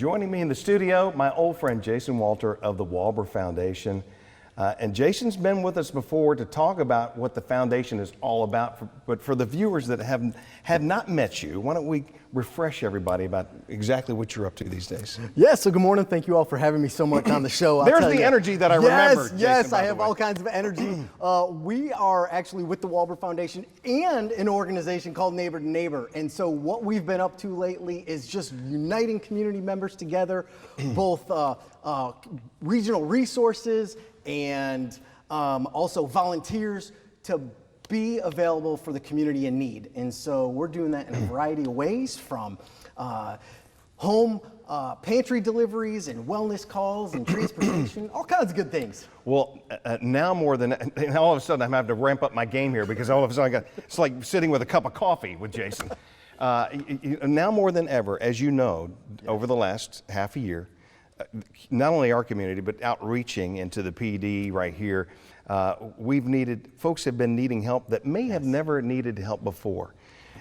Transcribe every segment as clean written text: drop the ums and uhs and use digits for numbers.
Joining me in the studio, my old friend Jason Walter of the Walber Foundation. And Jason's been with us before to talk about what the foundation is all about. But for the viewers that have not met you, why don't we refresh everybody about exactly what you're up to these days? Yeah, so good morning. Thank you all for having me so much on the show. There's the energy that I remember. Yes, Jason, I have all kinds of energy. We are actually with the Walber Foundation and an organization called Neighbor to Neighbor. And so what we've been up to lately is just uniting community members together, both regional resources and also volunteers to be available for the community in need. And so we're doing that in a variety of ways, from home pantry deliveries and wellness calls and transportation, all kinds of good things. Well, now more than, all of a sudden I'm having to ramp up my game here because all of a sudden it's like sitting with a cup of coffee with Jason. Now more than ever, as you know, over the last half a year, not only our community, but outreaching into the PD right here, folks have been needing help that may have never needed help before.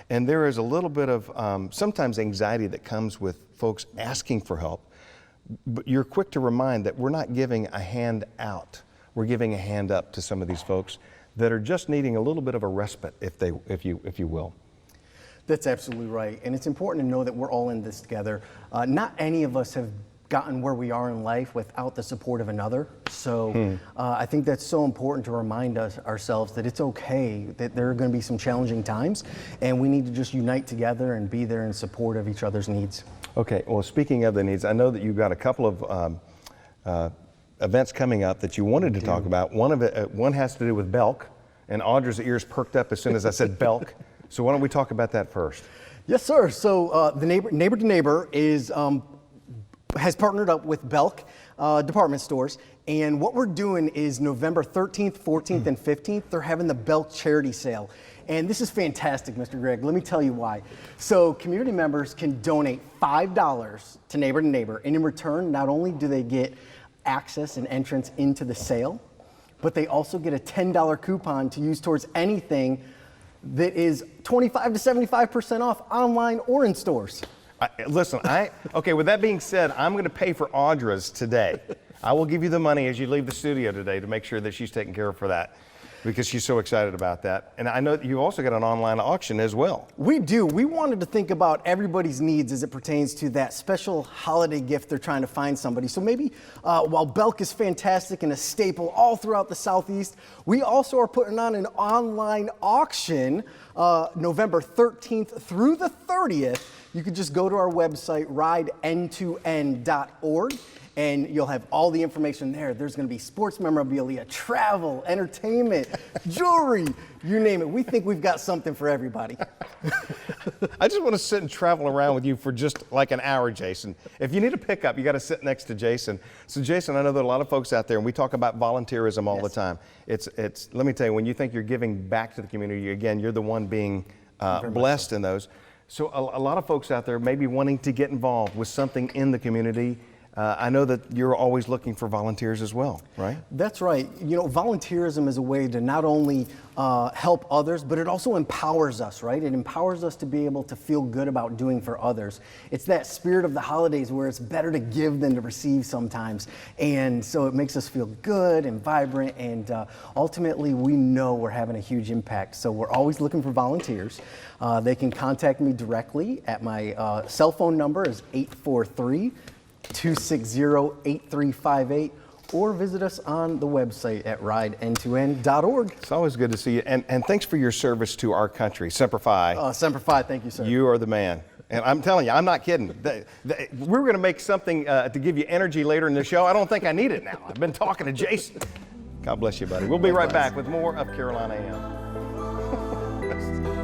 And there is a little bit of sometimes anxiety that comes with folks asking for help, but you're quick to remind that we're not giving a hand out. We're giving a hand up to some of these folks that are just needing a little bit of a respite, if you will. That's absolutely right. And it's important to know that we're all in this together. Not any of us have gotten where we are in life without the support of another. So I think that's so important to remind ourselves that it's okay, that there are going to be some challenging times, and we need to just unite together and be there in support of each other's needs. Okay, well, speaking of the needs, I know that you've got a couple of events coming up that you wanted to talk about. One has to do with Belk, and Audra's ears perked up as soon as I said Belk. So why don't we talk about that first? Yes, sir. So the Neighbor to Neighbor has partnered up with Belk department stores, and what we're doing is November 13th, 14th, and 15th, they're having the Belk charity sale. And this is fantastic, Mr. Greg. Let me tell you why. So community members can donate $5 to Neighbor, and in return, not only do they get access and entrance into the sale, but they also get a $10 coupon to use towards anything that is 25 to 75% off online or in stores. Listen, okay, with that being said, I'm going to pay for Audra's today. I will give you the money as you leave the studio today to make sure that she's taken care of for that, because she's so excited about that. And I know that you also got an online auction as well. We do. We wanted to think about everybody's needs as it pertains to that special holiday gift they're trying to find somebody. So maybe while Belk is fantastic and a staple all throughout the Southeast, we also are putting on an online auction November 13th through the 30th. You could just go to our website, ridend2n.org, and you'll have all the information there. There's going to be sports memorabilia, travel, entertainment, jewelry, you name it. We think we've got something for everybody. I just want to sit and travel around with you for just like an hour, Jason. If you need a pickup, you got to sit next to Jason. So Jason, I know that a lot of folks out there, and we talk about volunteerism all the time. Let me tell you, when you think you're giving back to the community, again, you're the one being blessed in those. So a lot of folks out there may be wanting to get involved with something in the community. I know that you're always looking for volunteers as well, right? That's right. You know, volunteerism is a way to not only help others, but it also empowers us, right? It empowers us to be able to feel good about doing for others. It's that spirit of the holidays where it's better to give than to receive sometimes. And so it makes us feel good and vibrant, and ultimately we know we're having a huge impact. So we're always looking for volunteers. They can contact me directly at my cell phone number is 843-260-8358, or visit us on the website at ridend2n.org. It's always good to see you, and thanks for your service to our country. Semper Fi. Semper Fi, thank you, sir. You are the man. And I'm telling you, I'm not kidding. We're going to make something to give you energy later in the show. I don't think I need it now. I've been talking to Jason. God bless you, buddy. We'll be right back with more of Carolina AM.